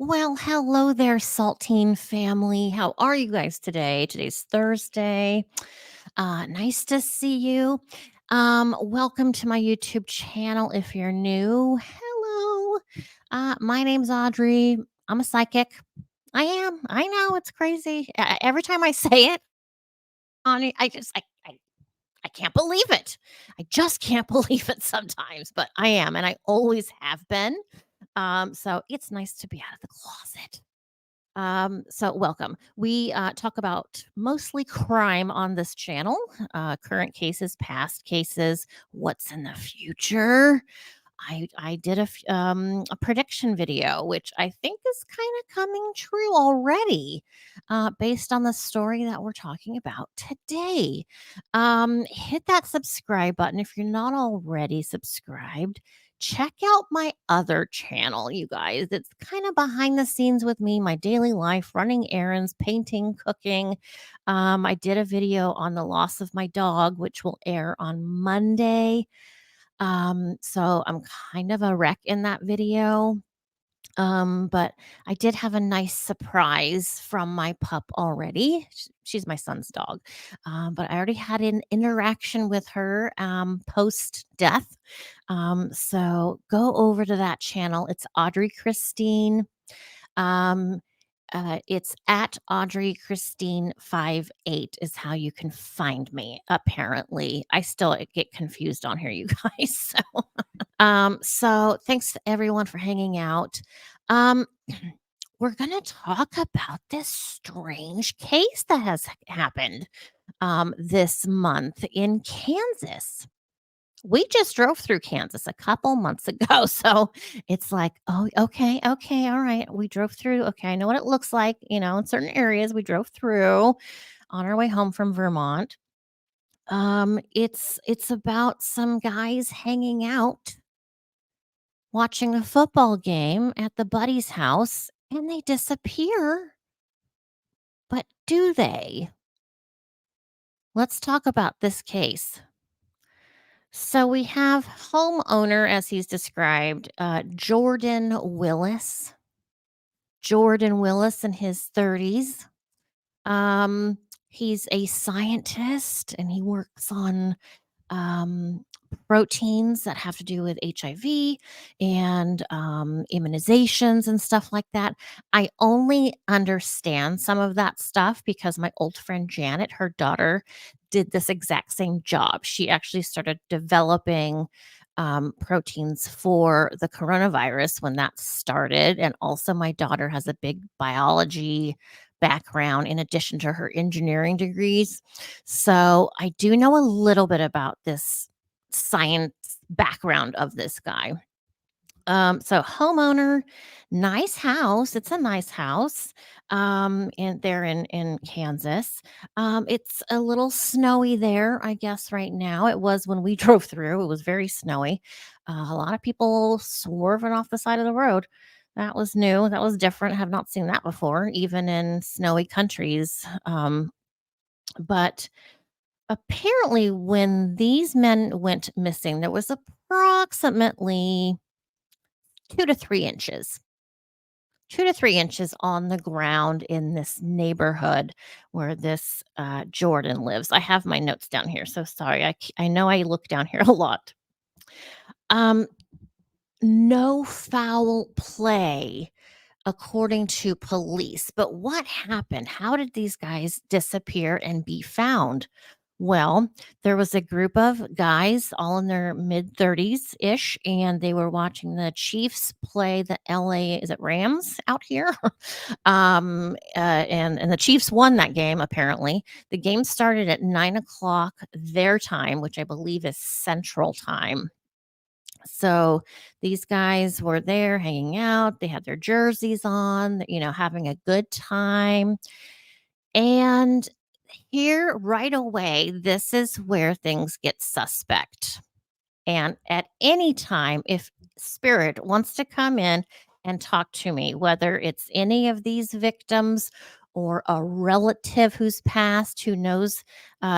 Well, hello there, Saltine family. How are you guys today? Today's Thursday. Nice to see you. Welcome to my YouTube channel if you're new. Hello. My name's Audrey. I'm a psychic. I am. I know it's crazy. Every time I say it, I can't believe it. I just can't believe it sometimes, but I am, and I always have been. So it's nice to be out of the closet. So welcome. We talk about mostly crime on this channel, current cases, past cases, what's in the future. I did a prediction video, which I think is kind of coming true already, based on the story that we're talking about today. Hit that subscribe button if you're not already subscribed. Check out my other channel, you guys. It's kind of behind the scenes with me, my daily life, running errands, painting, cooking. I did a video on the loss of my dog, which will air on Monday. So I'm kind of a wreck in that video. But I did have a nice surprise from my pup already. She's my son's dog. But I already had an interaction with her post death. So go over to that channel. It's Audrey Christine. Um, it's at Audrey Christine 58 is how you can find me. Apparently, I still get confused on here, you guys. So thanks to everyone for hanging out. Um, we're gonna talk about this strange case that has happened this month in Kansas. We just drove through Kansas a couple months ago, so it's like, oh, okay, okay, all right. We drove through. Okay, I know what it looks like. In certain areas we drove through on our way home from Vermont. It's about some guys hanging out watching a football game at the buddy's house and they disappear. But do they? Let's talk about this case. So we have homeowner, as he's described, Jordan Willis. Jordan Willis in his 30s. Um, he's a scientist and he works on um, proteins that have to do with HIV and immunizations and stuff like that. I only understand some of that stuff because my old friend Janet, her daughter, did this exact same job. She actually started developing proteins for the coronavirus when that started. And also, my daughter has a big biology background in addition to her engineering degrees. So I do know a little bit about this science background of this guy. So homeowner, nice house. It's a nice house. And they're in Kansas. It's a little snowy there, I guess, right now. It was when we drove through. It was very snowy. A lot of people swerving off the side of the road. That was new. That was different. Have not seen that before, even in snowy countries. But apparently, when these men went missing, there was approximately 2 to 3 inches. 2 to 3 inches on the ground in this neighborhood where this Jordan lives. I have my notes down here, so sorry. I know I look down here a lot. Um, no foul play, according to police. But what happened? How did these guys disappear and be found? Well, there was a group of guys all in their mid 30s ish, and they were watching the Chiefs play the LA, is it Rams out here? And the Chiefs won that game, apparently. The game started at 9 o'clock their time, which I believe is Central Time. So these guys were there hanging out. They had their jerseys on, having a good time. And here, right away, this is where things get suspect. And at any time, if spirit wants to come in and talk to me, whether it's any of these victims or a relative who's passed who knows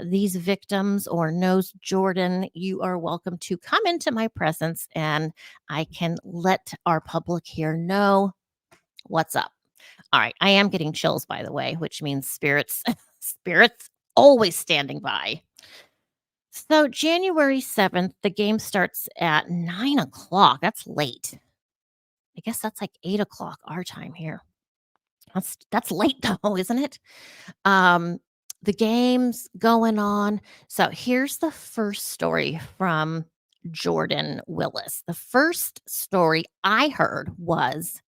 these victims or knows Jordan, you are welcome to come into my presence and I can let our public here know What's up? All right, I am getting chills, by the way, which means spirits, spirits always standing by. So January 7th, the game starts at 9 o'clock. That's late. I guess that's like 8 o'clock our time here. That's late though, isn't it? Um, the game's going on. So here's the first story from Jordan Willis. The first story I heard was,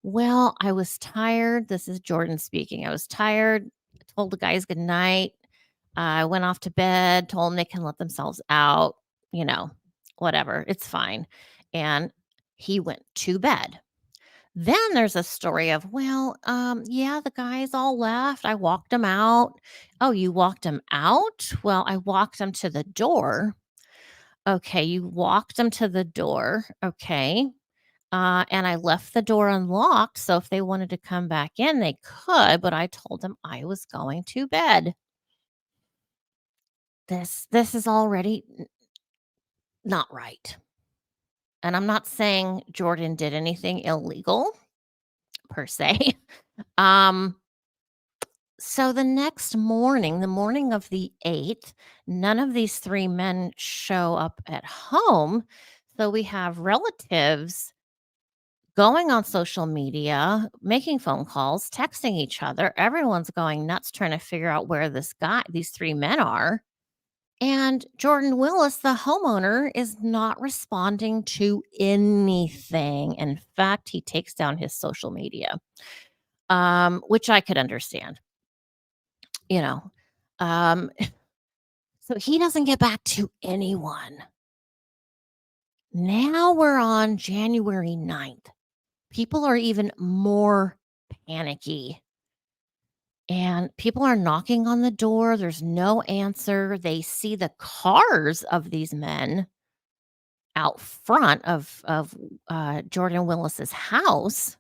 well, I was tired. This is Jordan speaking. I was tired. I told the guys good night. I went off to bed, told them they can let themselves out, you know, whatever. It's fine. And he went to bed. Then there's a story of, well, yeah, the guys all left. I walked them out. Oh, you walked them out? Well, I walked them to the door. Okay, you walked them to the door. Okay. And I left the door unlocked. So if they wanted to come back in, they could, but I told them I was going to bed. This is already not right. And I'm not saying Jordan did anything illegal per se. Um, So the next morning, the morning of the 8th, none of these 3 men show up at home. So we have relatives going on social media, making phone calls, texting each other. Everyone's going nuts trying to figure out where these 3 men are. And Jordan Willis, the homeowner, is not responding to anything. In fact, he takes down his social media, which I could understand, you know. Um, So he doesn't get back to anyone. Now we're on January 9th. People are even more panicky. And people are knocking on the door. There's no answer. They see the cars of these men out front of Jordan Willis's house.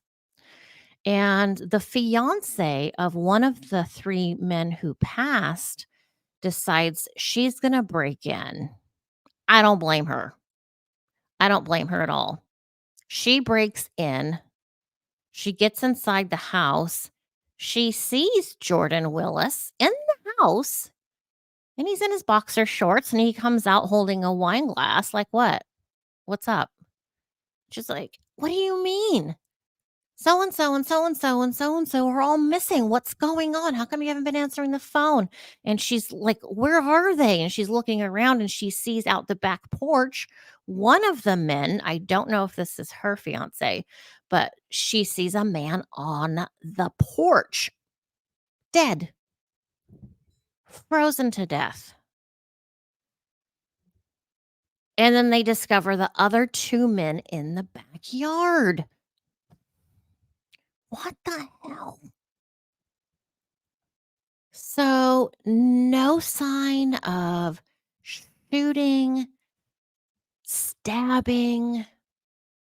And the fiance of one of the 3 men who passed decides she's going to break in. I don't blame her. I don't blame her at all. She breaks in. She gets inside the house. She sees Jordan Willis in the house, and he's in his boxer shorts, and he comes out holding a wine glass. Like, what? What's up? She's like, what do you mean? So and so and so and so and so and so are all missing. What's going on? How come you haven't been answering the phone? And she's like, where are they? And she's looking around and she sees out the back porch one of the men. I don't know if this is her fiance, but she sees a man on the porch, dead, frozen to death. And then they discover the other 2 men in the backyard. What the hell? So, no sign of shooting, stabbing,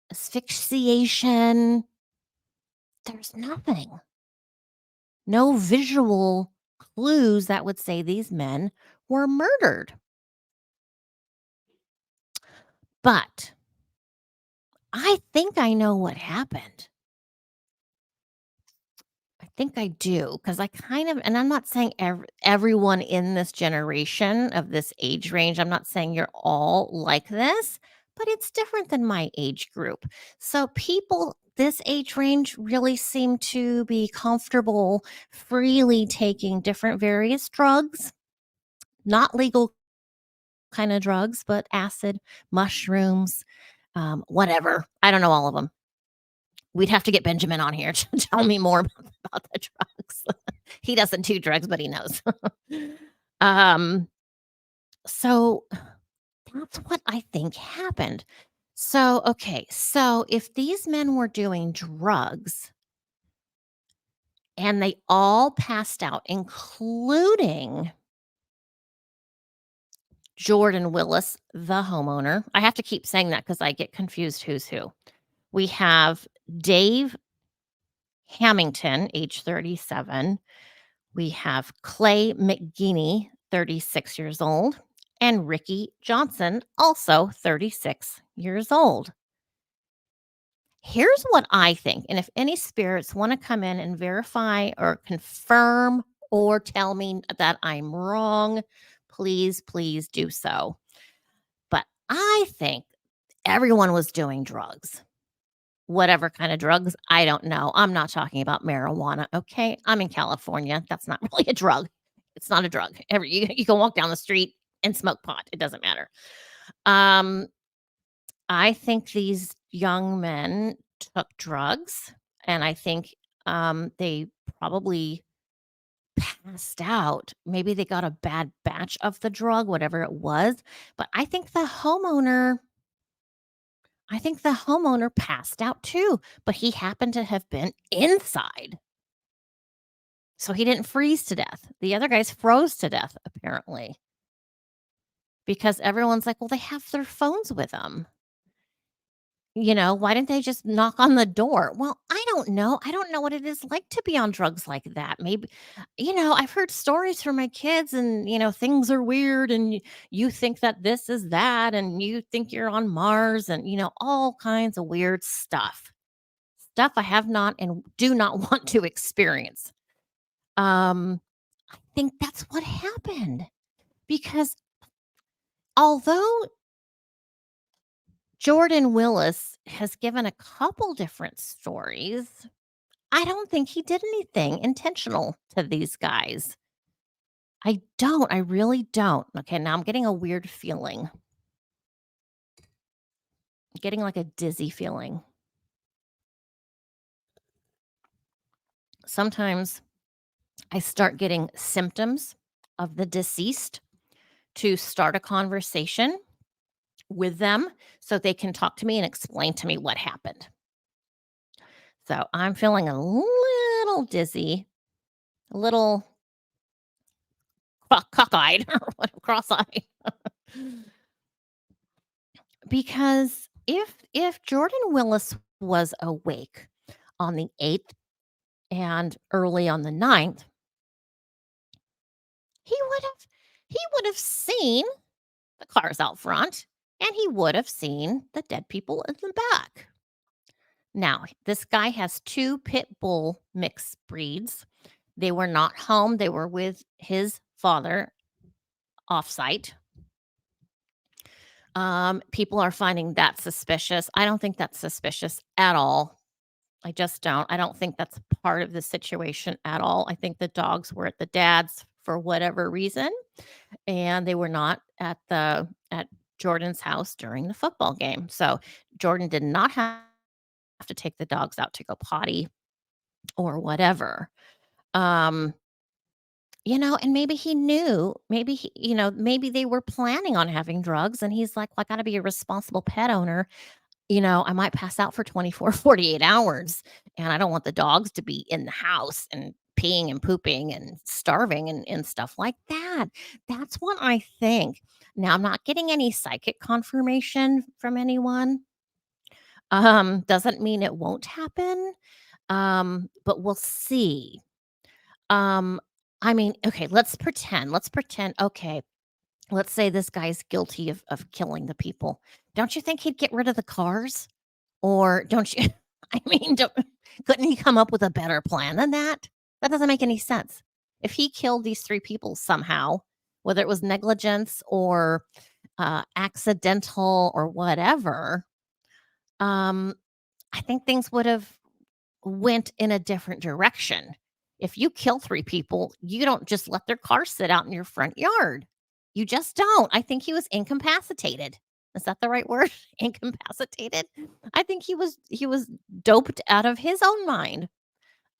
asphyxiation. There's nothing. No visual clues that would say these men were murdered. But I think I know what happened. I think I do because I kind of, and I'm not saying everyone in this generation of this age range, I'm not saying you're all like this, but it's different than my age group. So people this age range really seem to be comfortable freely taking different various drugs, not legal kind of drugs, but acid, mushrooms, whatever. I don't know all of them. We'd have to get Benjamin on here to tell me more about the drugs. He doesn't do drugs, but he knows. um, so that's what I think happened. So, okay, so if these men were doing drugs and they all passed out, including Jordan Willis, the homeowner. I have to keep saying that because I get confused who's who. We have Dave Hamilton, age 37. We have Clay McGinney, 36 years old, and Ricky Johnson, also 36 years old. Here's what I think, and if any spirits wanna come in and verify or confirm or tell me that I'm wrong, please, please do so. But I think everyone was doing drugs. Whatever kind of drugs, I don't know. I'm not talking about marijuana, okay? I'm in California. That's not really a drug. It's not a drug. You can walk down the street and smoke pot. It doesn't matter. Um, I think these young men took drugs, and I think, they probably passed out. Maybe they got a bad batch of the drug, whatever it was, but I think the homeowner passed out too, but he happened to have been inside, so he didn't freeze to death. The other guys froze to death, apparently, because everyone's like, "Well, they have their phones with them. Why didn't they just knock on the door?" Well, I don't know. I don't know what it is like to be on drugs like that. Maybe I've heard stories from my kids and, things are weird and you think that this is that and you think you're on Mars and, all kinds of weird stuff I have not and do not want to experience. I think that's what happened because although Jordan Willis has given a couple different stories, I don't think he did anything intentional to these guys. I don't. I really don't. Okay, now I'm getting a weird feeling. Getting like a dizzy feeling. Sometimes I start getting symptoms of the deceased to start a conversation with them so they can talk to me and explain to me what happened. So I'm feeling a little dizzy, a little cockeyed or cross-eyed because if Jordan Willis was awake on the 8th and early on the 9th, he would have he would have seen the cars out front and he would have seen the dead people in the back. Now, this guy has 2 pit bull mixed breeds. They were not home, they were with his father offsite. People are finding that suspicious. I don't think that's suspicious at all. I just don't. I don't think that's part of the situation at all. I think the dogs were at the dad's for whatever reason, and they were not at Jordan's house during the football game. So Jordan did not have to take the dogs out to go potty or whatever. Um, and maybe he knew, maybe they were planning on having drugs and he's like, well, I gotta be a responsible pet owner. I might pass out for 24, 48 hours, and I don't want the dogs to be in the house and peeing and pooping and starving and stuff like that. That's what I think. Now, I'm not getting any psychic confirmation from anyone. Doesn't mean it won't happen, but we'll see. Um, I mean, okay, let's pretend, okay, let's say this guy's guilty of killing the people. Don't you think he'd get rid of the cars? Or don't you I mean, don't couldn't he come up with a better plan than that? That doesn't make any sense. If he killed these 3 people somehow, whether it was negligence or, accidental or whatever, um, I think things would've went in a different direction. If you kill 3 people, you don't just let their car sit out in your front yard. You just don't. I think he was incapacitated. Is that the right word? Incapacitated? I think he was doped out of his own mind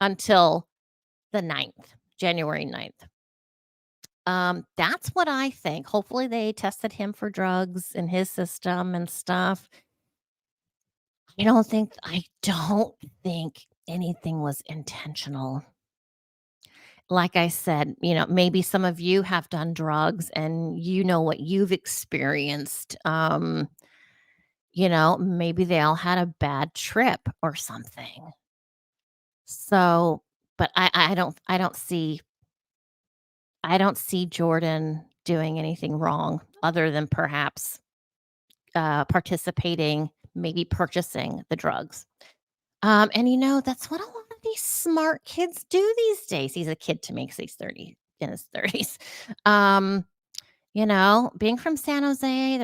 until the 9th, January 9th. That's what I think. Hopefully they tested him for drugs in his system and stuff. I don't think anything was intentional. Like I said, maybe some of you have done drugs and you know what you've experienced. Maybe they all had a bad trip or something. So, but I don't see Jordan doing anything wrong other than perhaps participating. maybe purchasing the drugs. And that's what a lot of these smart kids do these days. He's a kid to me 'cause he's 30 in his 30s. Um, being from San Jose,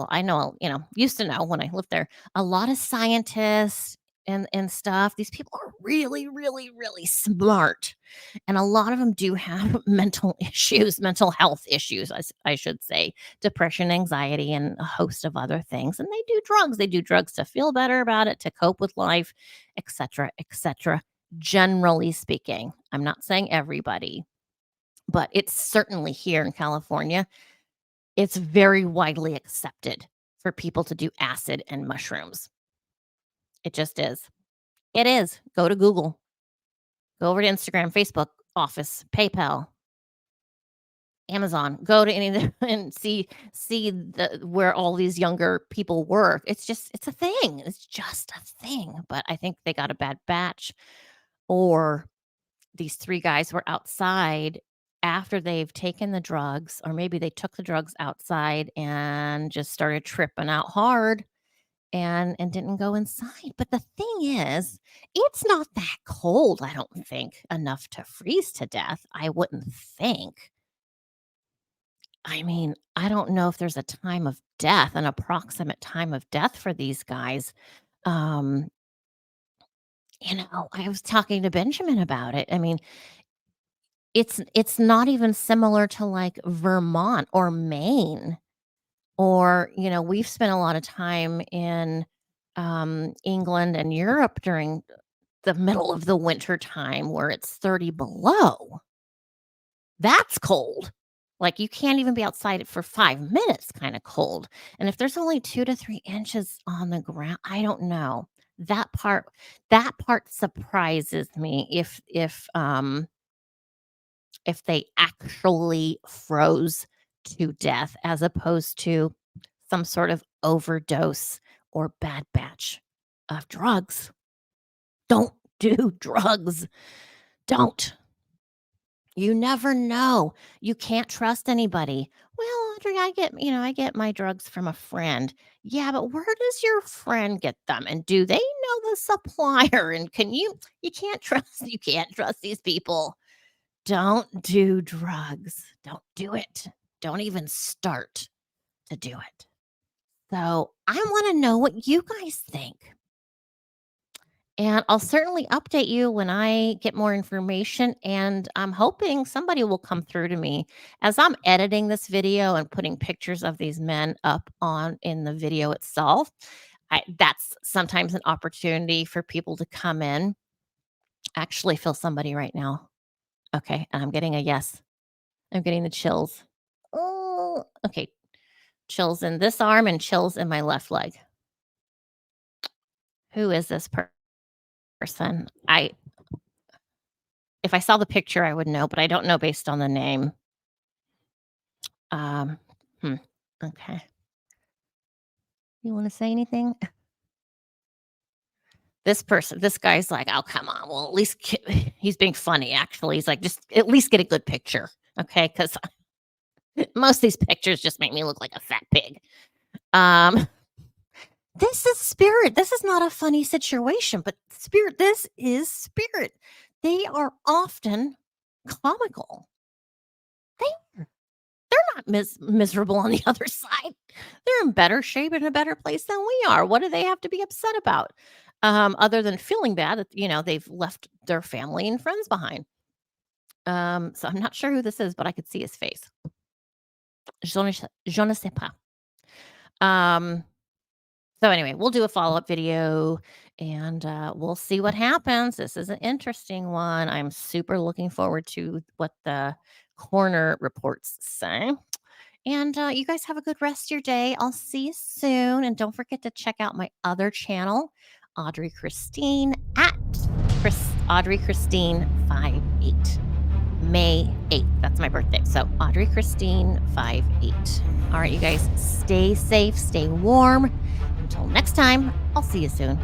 I know, used to know when I lived there, a lot of scientists and stuff. These people are really, really, really smart. And a lot of them do have mental issues, mental health issues, I should say, depression, anxiety, and a host of other things. And they do drugs. They do drugs to feel better about it, to cope with life, etc., etc. Generally speaking, I'm not saying everybody, but it's certainly here in California, it's very widely accepted for people to do acid and mushrooms. It just is. It is. Go to Google, go over to Instagram, Facebook, Office, PayPal, Amazon, go to any of the and see where all these younger people work. It's a thing. It's just a thing. But I think they got a bad batch, or these 3 guys were outside after they've taken the drugs, or maybe they took the drugs outside and just started tripping out hard and didn't go inside. But the thing is, it's not that cold, I don't think, enough to freeze to death. I wouldn't think. I mean, I don't know if there's a time of death, an approximate time of death for these guys. Um, I was talking to Benjamin about it. I mean, it's not even similar to like Vermont or Maine, or we've spent a lot of time in England and Europe during the middle of the winter time where it's 30 below. That's cold. Like, you can't even be outside for 5 minutes kinda cold, and if there's only 2 to 3 inches on the ground, I don't know. That part surprises me if they actually froze to death as opposed to some sort of overdose or bad batch of drugs. Don't do drugs. Don't. You never know. You can't trust anybody. Well, Audrey, I get my drugs from a friend. Yeah, but where does your friend get them? And do they know the supplier? And you can't trust these people. Don't do drugs. Don't do it. Don't even start to do it. So I want to know what you guys think. And I'll certainly update you when I get more information. And I'm hoping somebody will come through to me as I'm editing this video and putting pictures of these men up on in the video itself. That's sometimes an opportunity for people to come in. I actually feel somebody right now. Okay. And I'm getting a yes. I'm getting the chills. Oh, okay. Chills in this arm and chills in my left leg. Who is this person? If I saw the picture, I would know, but I don't know based on the name. Um, hmm, okay. You wanna say anything? This guy's like, "Oh, come on. Well, at least he's being funny, actually. He's like, "Just at least get a good picture, okay? Because most of these pictures just make me look like a fat pig." Um, this is Spirit. This is not a funny situation, but Spirit, this is Spirit. They are often comical. They They're not miserable on the other side. They're in better shape and a better place than we are. What do they have to be upset about? Other than feeling bad that, they've left their family and friends behind. So I'm not sure who this is, but I could see his face. Je ne sais pas. Um, so anyway, we'll do a follow-up video and we'll see what happens. This is an interesting one. I'm super looking forward to what the coroner reports say. And you guys have a good rest of your day. I'll see you soon. And don't forget to check out my other channel, Audrey Christine at Audrey Christine 58. May 8th. That's my birthday. So Audrey Christine 58. All right, you guys, stay safe, stay warm. Until next time, I'll see you soon.